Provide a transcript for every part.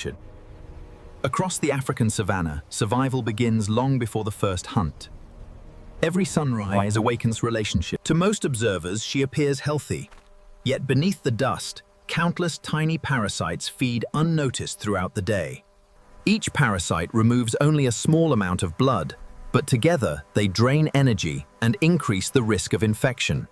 nature. Across the African savanna, survival begins long before the first hunt. Every sunrise awakens relationship. To most observers, she appears healthy. Yet beneath the dust, countless tiny parasites feed unnoticed throughout the day. Each parasite removes only a small amount of blood, but together they drain energy and increase the risk of infection.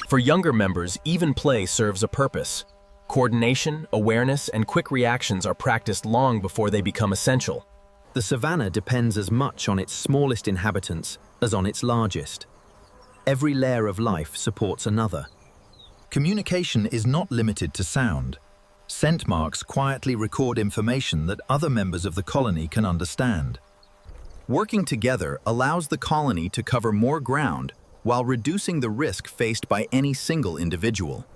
For younger members, even play serves a purpose. Coordination, awareness, and quick reactions are practiced long before they become essential. The savanna depends as much on its smallest inhabitants as on its largest. Every layer of life supports another. Communication is not limited to sound. Scent marks quietly record information that other members of the colony can understand. Working together allows the colony to cover more ground while reducing the risk faced by any single individual.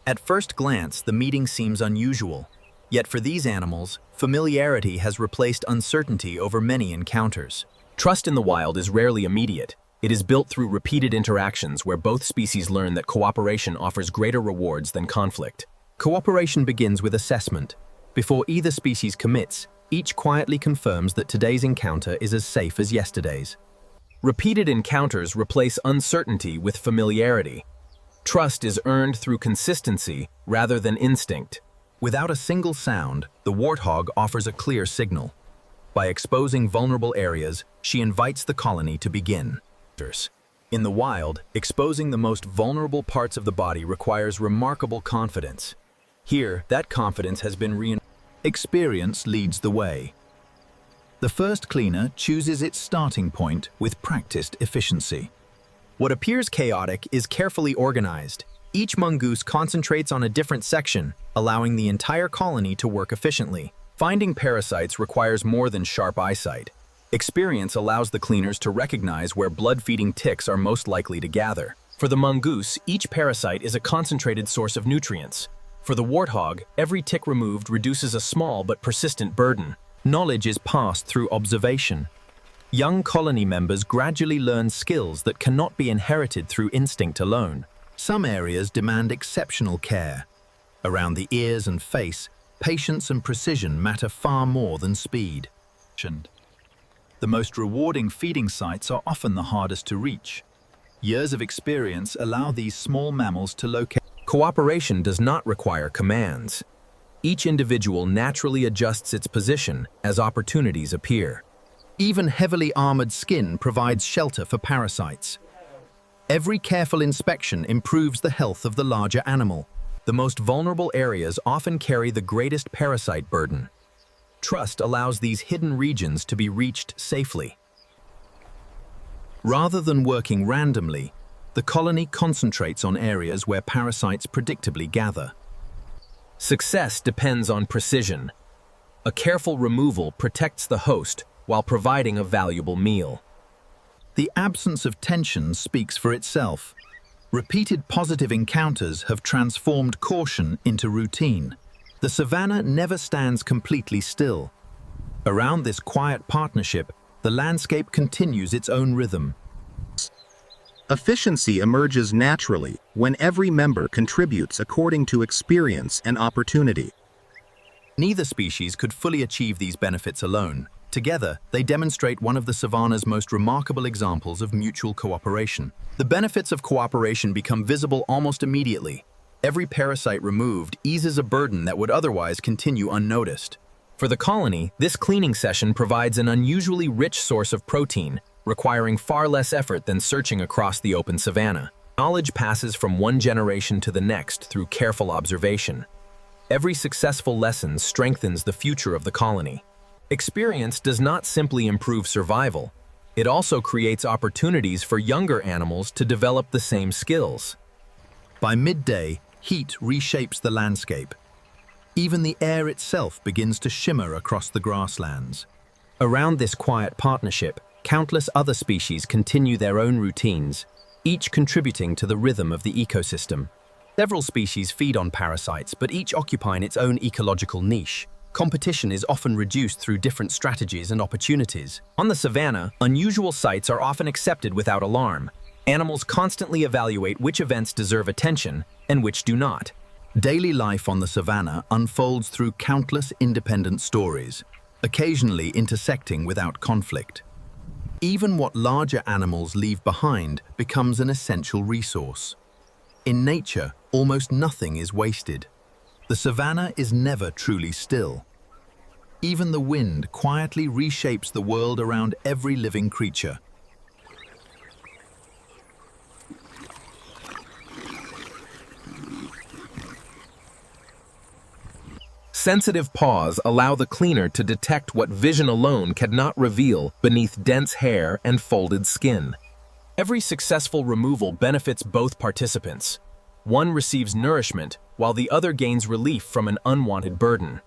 At first glance, the meeting seems unusual. Yet for these animals, familiarity has replaced uncertainty over many encounters. Trust in the wild is rarely immediate. It is built through repeated interactions where both species learn that cooperation offers greater rewards than conflict. Cooperation begins with assessment. Before either species commits, each quietly confirms that today's encounter is as safe as yesterday's. Repeated encounters replace uncertainty with familiarity. Trust is earned through consistency rather than instinct. Without a single sound, the warthog offers a clear signal. By exposing vulnerable areas, she invites the colony to begin. In the wild, exposing the most vulnerable parts of the body requires remarkable confidence. Here, that confidence has been reinforced. Experience leads the way. The first cleaner chooses its starting point with practiced efficiency. What appears chaotic is carefully organized. Each mongoose concentrates on a different section, allowing the entire colony to work efficiently. Finding parasites requires more than sharp eyesight. Experience allows the cleaners to recognize where blood-feeding ticks are most likely to gather. For the mongoose, each parasite is a concentrated source of nutrients. For the warthog, every tick removed reduces a small but persistent burden. Knowledge is passed through observation. Young colony members gradually learn skills that cannot be inherited through instinct alone. Some areas demand exceptional care. Around the ears and face, patience and precision matter far more than speed. The most rewarding feeding sites are often the hardest to reach. Years of experience allow these small mammals to locate. Cooperation does not require commands. Each individual naturally adjusts its position as opportunities appear. Even heavily armored skin provides shelter for parasites. Every careful inspection improves the health of the larger animal. The most vulnerable areas often carry the greatest parasite burden. Trust allows these hidden regions to be reached safely. Rather than working randomly, the colony concentrates on areas where parasites predictably gather. Success depends on precision. A careful removal protects the host while providing a valuable meal. The absence of tension speaks for itself. Repeated positive encounters have transformed caution into routine. The savanna never stands completely still. Around this quiet partnership, the landscape continues its own rhythm. Efficiency emerges naturally when every member contributes according to experience and opportunity. Neither species could fully achieve these benefits alone. Together, they demonstrate one of the savanna's most remarkable examples of mutual cooperation. The benefits of cooperation become visible almost immediately. Every parasite removed eases a burden that would otherwise continue unnoticed. For the colony, this cleaning session provides an unusually rich source of protein, requiring far less effort than searching across the open savanna. Knowledge passes from one generation to the next through careful observation. Every successful lesson strengthens the future of the colony. Experience does not simply improve survival, it also creates opportunities for younger animals to develop the same skills. By midday, heat reshapes the landscape. Even the air itself begins to shimmer across the grasslands. Around this quiet partnership, countless other species continue their own routines, each contributing to the rhythm of the ecosystem. Several species feed on parasites, but each occupying its own ecological niche. Competition is often reduced through different strategies and opportunities. On the savanna, unusual sights are often accepted without alarm. Animals constantly evaluate which events deserve attention and which do not. Daily life on the savanna unfolds through countless independent stories, occasionally intersecting without conflict. Even what larger animals leave behind becomes an essential resource. In nature, almost nothing is wasted. The savanna is never truly still. Even the wind quietly reshapes the world around every living creature. Sensitive paws allow the cleaner to detect what vision alone cannot reveal beneath dense hair and folded skin. Every successful removal benefits both participants. One receives nourishment, while the other gains relief from an unwanted burden.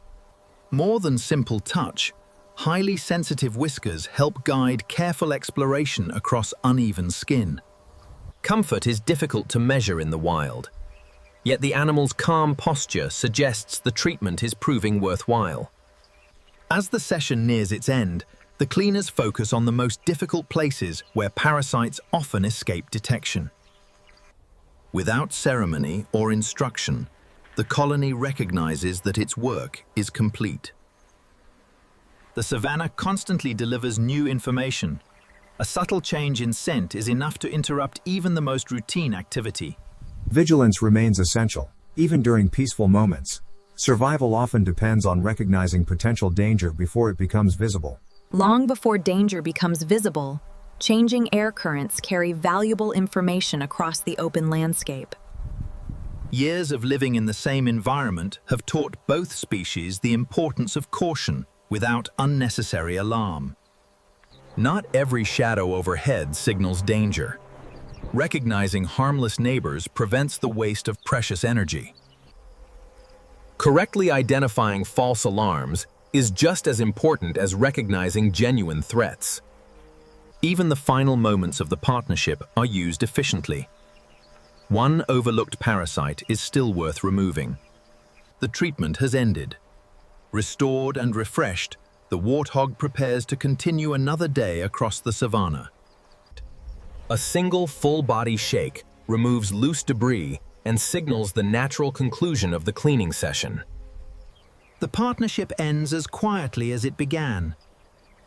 More than simple touch, highly sensitive whiskers help guide careful exploration across uneven skin. Comfort is difficult to measure in the wild. Yet the animal's calm posture suggests the treatment is proving worthwhile. As the session nears its end, the cleaners focus on the most difficult places where parasites often escape detection. Without ceremony or instruction, the colony recognizes that its work is complete. The savanna constantly delivers new information. A subtle change in scent is enough to interrupt even the most routine activity. Vigilance remains essential, even during peaceful moments. Survival often depends on recognizing potential danger before it becomes visible. Long before danger becomes visible, changing air currents carry valuable information across the open landscape. Years of living in the same environment have taught both species the importance of caution without unnecessary alarm. Not every shadow overhead signals danger. Recognizing harmless neighbors prevents the waste of precious energy. Correctly identifying false alarms is just as important as recognizing genuine threats. Even the final moments of the partnership are used efficiently. One overlooked parasite is still worth removing. The treatment has ended. Restored and refreshed, the warthog prepares to continue another day across the savanna. A single full-body shake removes loose debris and signals the natural conclusion of the cleaning session. The partnership ends as quietly as it began.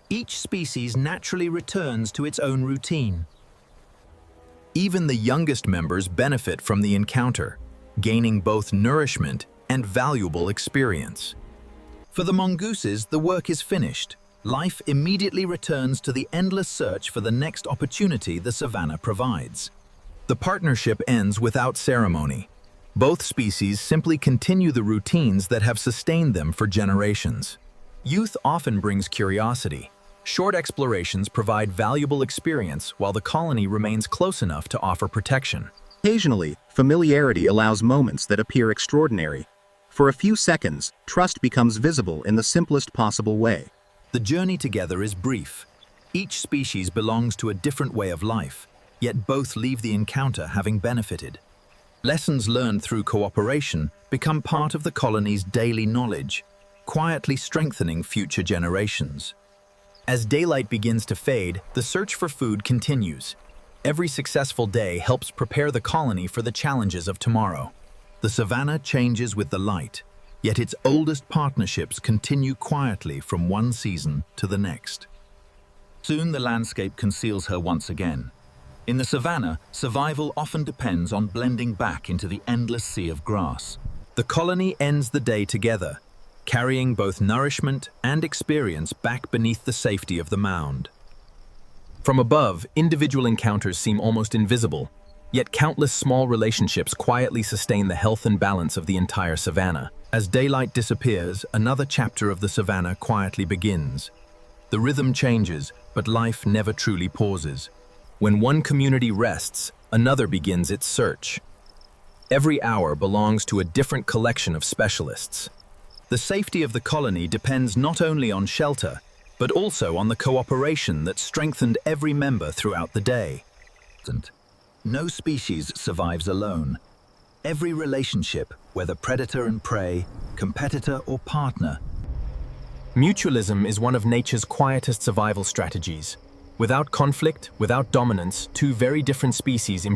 Each species naturally returns to its own routine. Even the youngest members benefit from the encounter, gaining both nourishment and valuable experience. For the mongooses, the work is finished. Life immediately returns to the endless search for the next opportunity the savanna provides. The partnership ends without ceremony. Both species simply continue the routines that have sustained them for generations. Youth often brings curiosity. Short explorations provide valuable experience while the colony remains close enough to offer protection. Occasionally, familiarity allows moments that appear extraordinary. For a few seconds, trust becomes visible in the simplest possible way. The journey together is brief. Each species belongs to a different way of life, yet both leave the encounter having benefited. Lessons learned through cooperation become part of the colony's daily knowledge, quietly strengthening future generations. As daylight begins to fade, the search for food continues. Every successful day helps prepare the colony for the challenges of tomorrow. The savanna changes with the light, yet its oldest partnerships continue quietly from one season to the next. Soon the landscape conceals her once again. In the savanna, survival often depends on blending back into the endless sea of grass. The colony ends the day together, carrying both nourishment and experience back beneath the safety of the mound. From above, individual encounters seem almost invisible, yet countless small relationships quietly sustain the health and balance of the entire savanna. As daylight disappears, another chapter of the savanna quietly begins. The rhythm changes, but life never truly pauses. When one community rests, another begins its search. Every hour belongs to a different collection of specialists. The safety of the colony depends not only on shelter, but also on the cooperation that strengthened every member throughout the day. No species survives alone. Every relationship, whether predator and prey, competitor or partner. Mutualism is one of nature's quietest survival strategies. Without conflict, without dominance, two very different species improve.